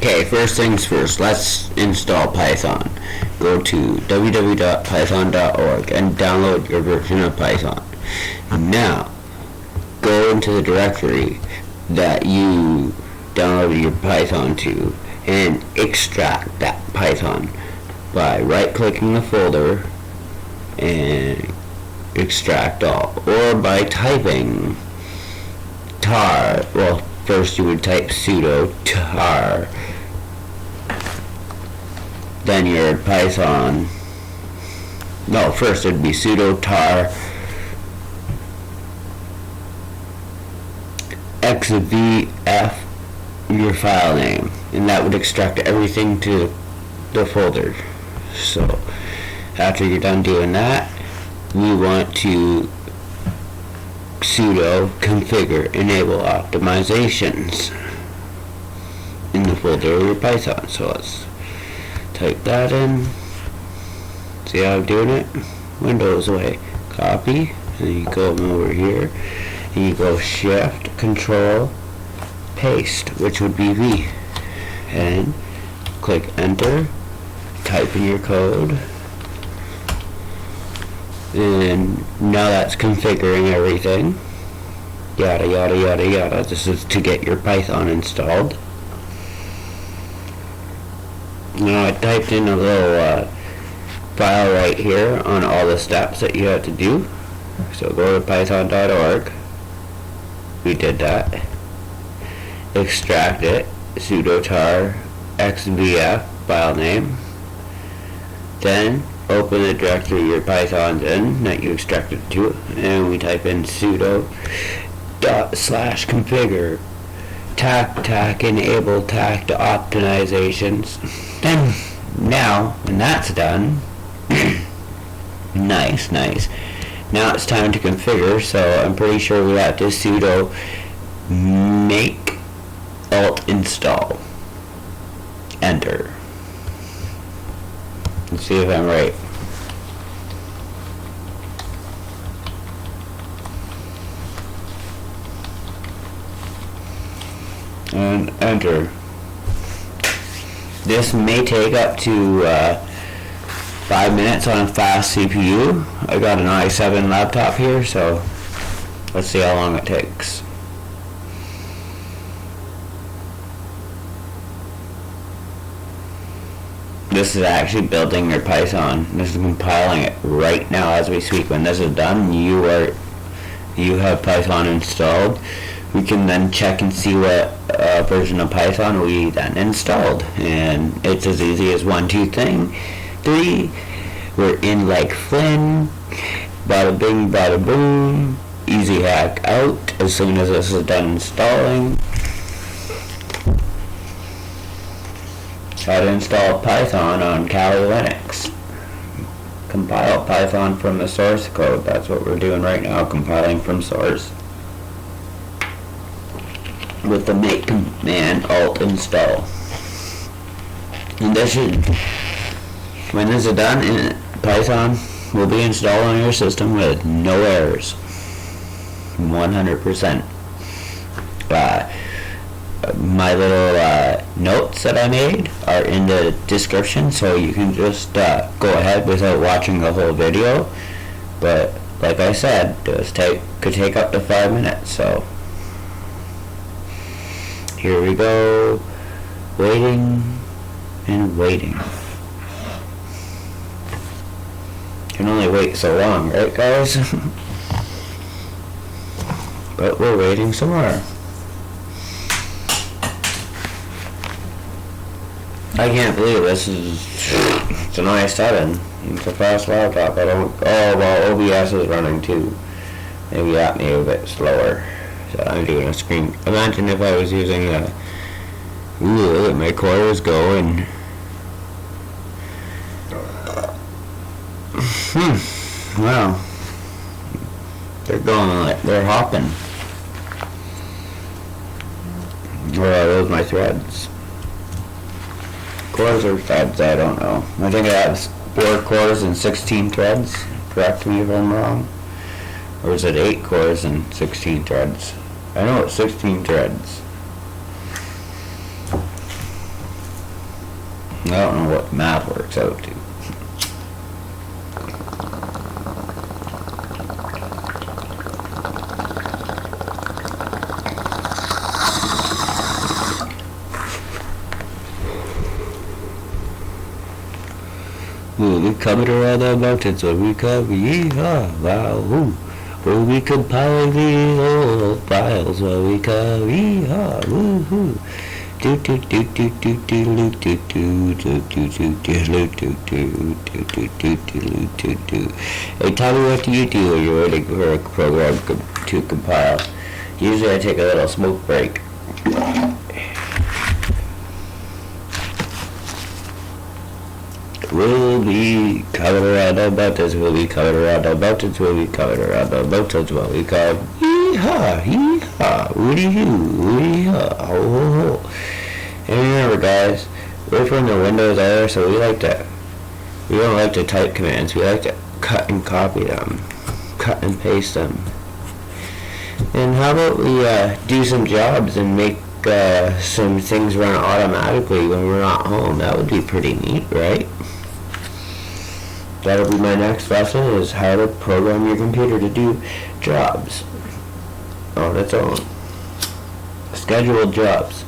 Okay, first things first, let's install Python. Go to www.python.org and download your version of Python. Now, go into the directory that you downloaded your Python to and extract that Python by right-clicking the folder and extract all, or by typing tar. Well, first you would type sudo tar, then your Python. No, first it'd be sudo tar xvf, your file name, and that would extract everything to the folder. So after you're done doing that, we want to sudo configure enable optimizations in the folder of your Python. So let's type that in. See how I'm doing it? Windows way. Copy, and then you go over here and you go shift control paste, which would be V, and click enter, type in your code, and now that's configuring everything, yada yada yada yada. This is to get your Python installed. Now I typed in a little file right here on all the steps that you have to do. So go to python.org. We did that. Extract it, sudo tar xvf file name. Then open the directory your Python's in that you extracted to, and we type in sudo /configure tac enable tac to optimizations. Then now when that's done, nice. Now it's time to configure, so I'm pretty sure we have to sudo make altinstall. Enter. Let's see if I'm right. And enter. This may take up to 5 minutes on a fast CPU. I got an i7 laptop here, so let's see how long it takes. This is actually building your Python. This is compiling it right now as we speak. When this is done, you have Python installed. We can then check and see what version of Python we then installed, and it's as easy as 1, 2, 3. We're in like Flynn. Bada bing, bada boom. Easy hack out as soon as this is done installing. How to install Python on Kali Linux. Compile Python from the source code. That's what we're doing right now, compiling from source with the make command alt install. And this should, when this is done, Python will be installed on your system with no errors. 100%. My little notes that I made are in the description, so you can just go ahead without watching the whole video. But like I said, this could take up to 5 minutes. So here we go, waiting and waiting. Can only wait so long, right, guys? But we're waiting some more. I can't believe this is, it's an i7. It's a fast laptop. Oh well, OBS is running too. Maybe that may be a bit slower. So I'm doing a screen. Imagine if I was using look at my cores going. Wow. They're going, they're hopping. Or are those my threads? Cores or threads, I don't know. I think it has 4 cores and 16 threads. Correct me if I'm wrong. Or is it 8 cores and 16 threads? I know it's 16 threads. I don't know what math works out to. Will we cover around the mountains when we come? Yeehaw, wow, woo. Will we compile these old files when we come? Yeehaw, woo hoo. Do do do do do do do do do do do do do do do do do. Hey, tell me what do you do when you're waiting for a program to compile? Usually I take a little smoke break. We'll be coming around the mountains, we'll be coming around the mountains, we'll be coming around the mountains, we'll be coming. Yee-haw, yee-haw, woody-hoo, woody-haw, ho-ho-ho. And remember guys, we're from the Windows era, so we don't like to type commands, we like to cut and copy them, cut and paste them. And how about we do some jobs and make some things run automatically when we're not home? That would be pretty neat, right? That'll be my next lesson, is how to program your computer to do jobs on its own. Scheduled jobs.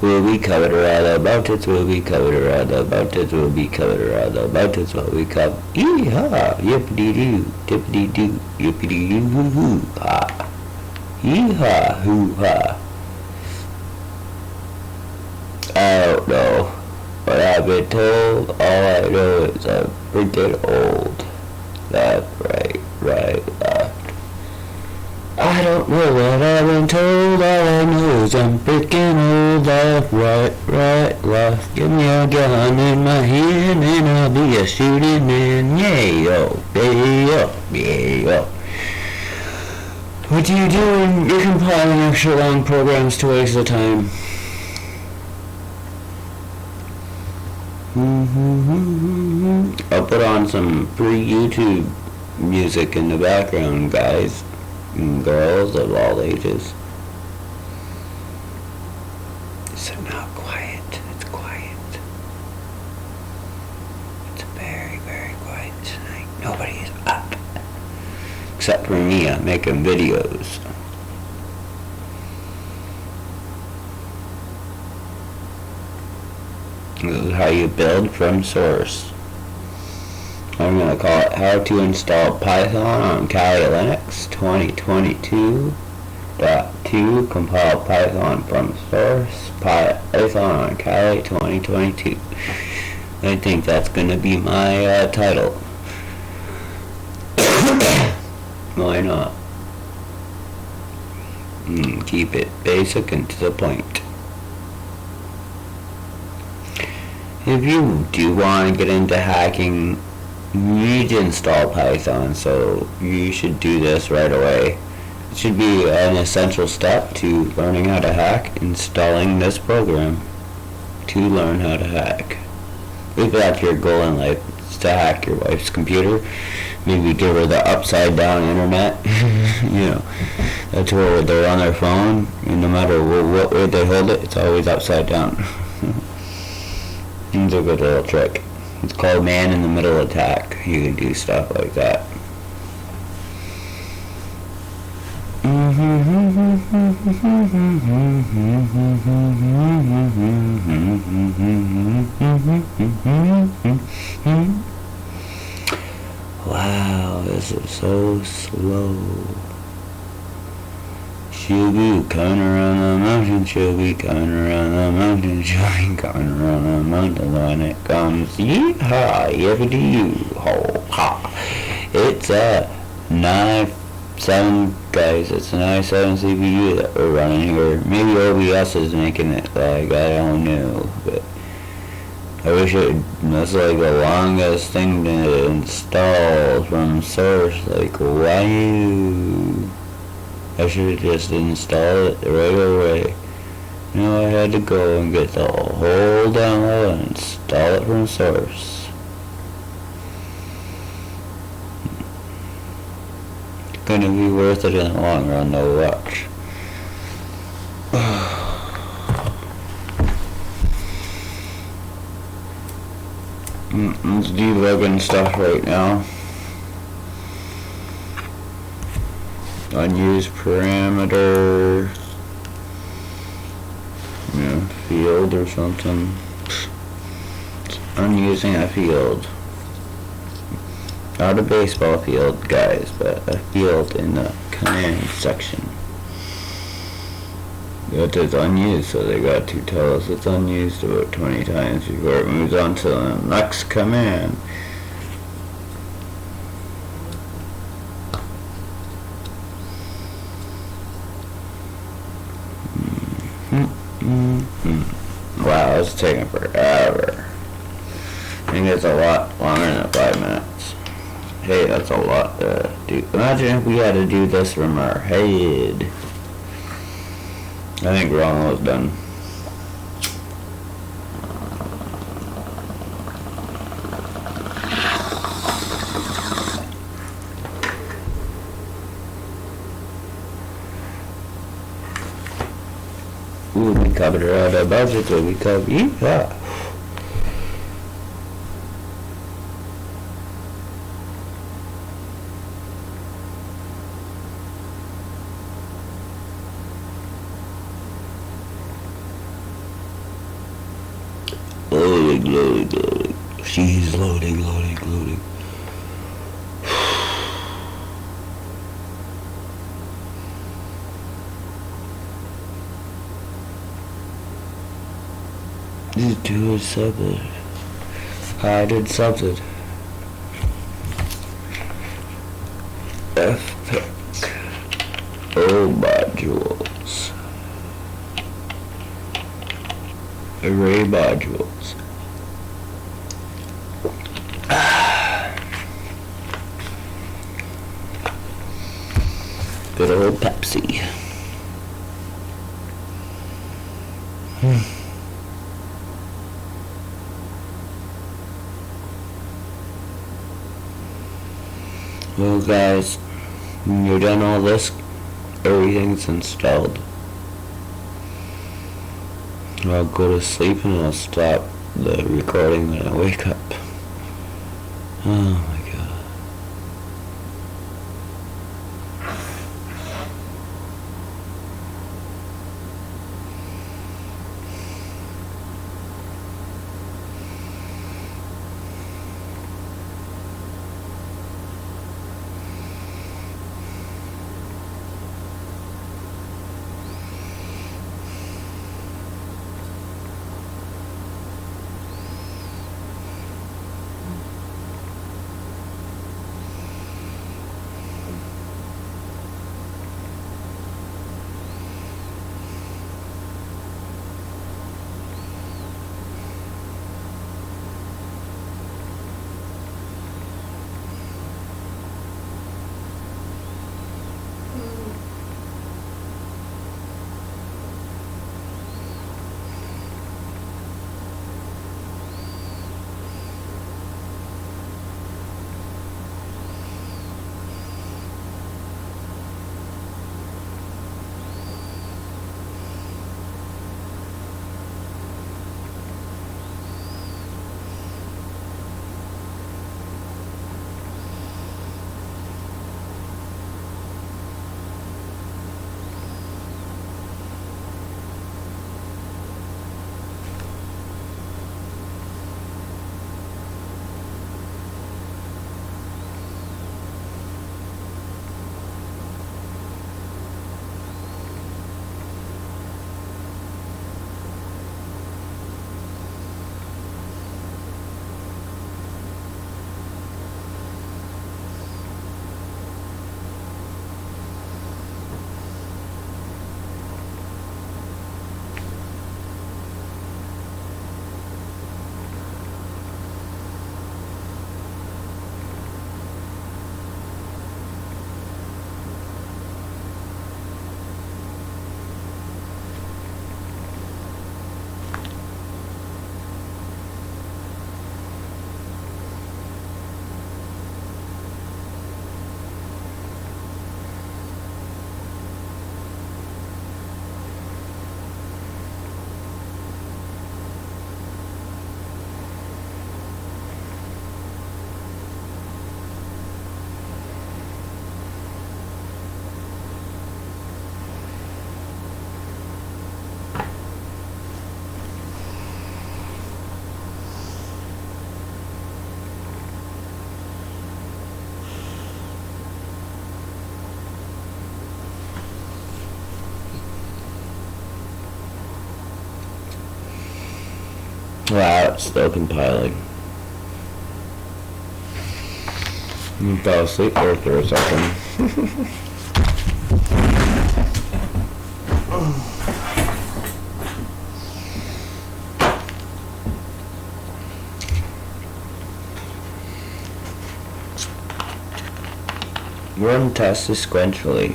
We'll be covered around the mountains, we'll be covered around the mountains, we'll be covered around the mountains while we come. Yee-haw, yippity-doo, tippity-doo, yippity-doo-hoo-hoo-ha. Yee-haw, hoo-ha. I don't know what I've been told, all I know is I'm freaking old. Left, right, left. I don't know what I've been told, all I know is I'm freaking old. Left, right, left. Give me a gun in my hand and I'll be a shooting man. Yeah-yo, yeah-yo, yeah-yo. What do you do when you're compiling extra long programs to waste the time? I'll put on some free YouTube music in the background, guys and girls of all ages. So now quiet. It's quiet. It's very, very quiet tonight. Nobody is up. Except for me, I'm making videos. This is how you build from source. I'm going to call it How to Install Python on Kali Linux 2022.2. Compile Python from source. Python on Kali 2022. I think that's going to be my title. Why not? Keep it basic and to the point. If you do want to get into hacking, you need to install Python, so you should do this right away. It should be an essential step to learning how to hack, installing this program to learn how to hack. If that's your goal in life, is to hack your wife's computer, maybe give her the upside down internet. You know, that's where they're on their phone, and no matter what way they hold it, it's always upside down. It's a good little trick. It's called man in the middle attack. You can do stuff like that. Wow, this is so slow. She'll be coming around the mountain, she'll be coming around the mountain, she'll be coming around the mountain when it comes. Yee-haw, yippity-yoo, ho-ha. It's a 9.7, guys, it's an i7 CPU that we're running here. Maybe OBS is making it like, I don't know, but I wish that's like the longest thing to install from source, like, why? I should have just installed it right away. Now I had to go and get the whole download and install it from source. It's gonna be worth it in the long run though, watch. It's debugging stuff right now. Unused parameter, field or something. It's unusing a field. Not a baseball field, guys, but a field in the command section. That is unused, so they got to tell us it's unused about 20 times before it moves on to the next command. Wow, it's taking forever. I think it's a lot longer than 5 minutes. Hey, that's a lot to do. Imagine if we had to do this from our head. I think we're almost done. Ooh, we covered all the budget, so we covered, yeah. Loading. She's loading. These two is something. I did something. F-pick. O modules. Array modules. Good old Pepsi. Well guys, when you're done all this, everything's installed. I'll go to sleep and I'll stop the recording when I wake up. Oh my god. Wow, it's still compiling. I fell asleep there for a second. Run tests sequentially.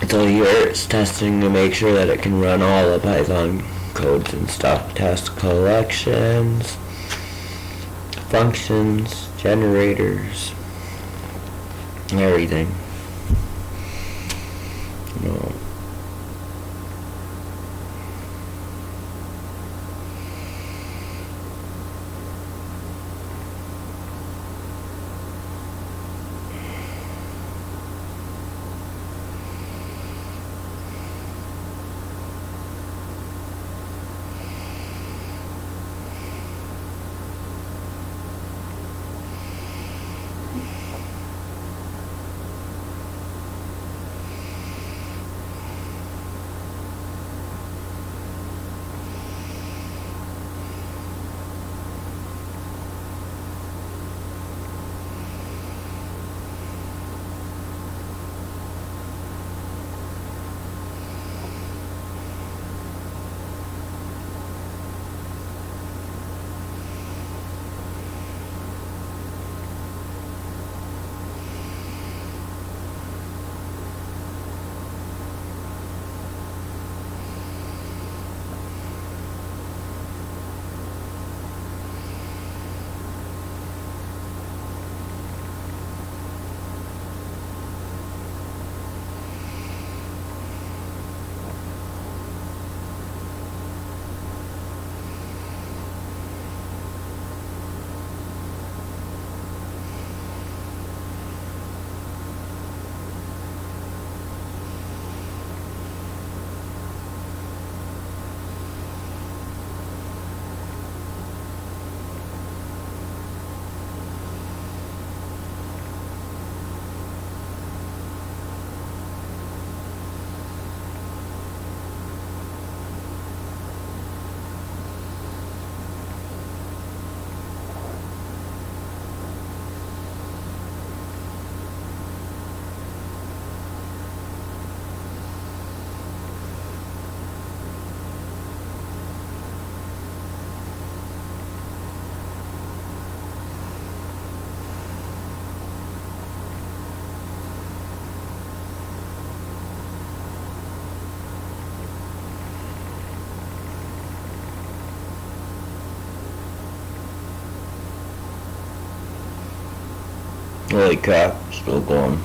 So here it's testing to make sure that it can run all the Python codes and stuff. Test collections, functions, generators, everything. No. Holy crap, still going.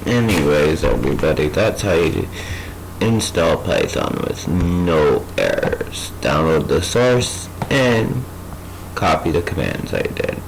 Anyways, everybody, that's how you install Python with no errors. Download the source and copy the commands I did.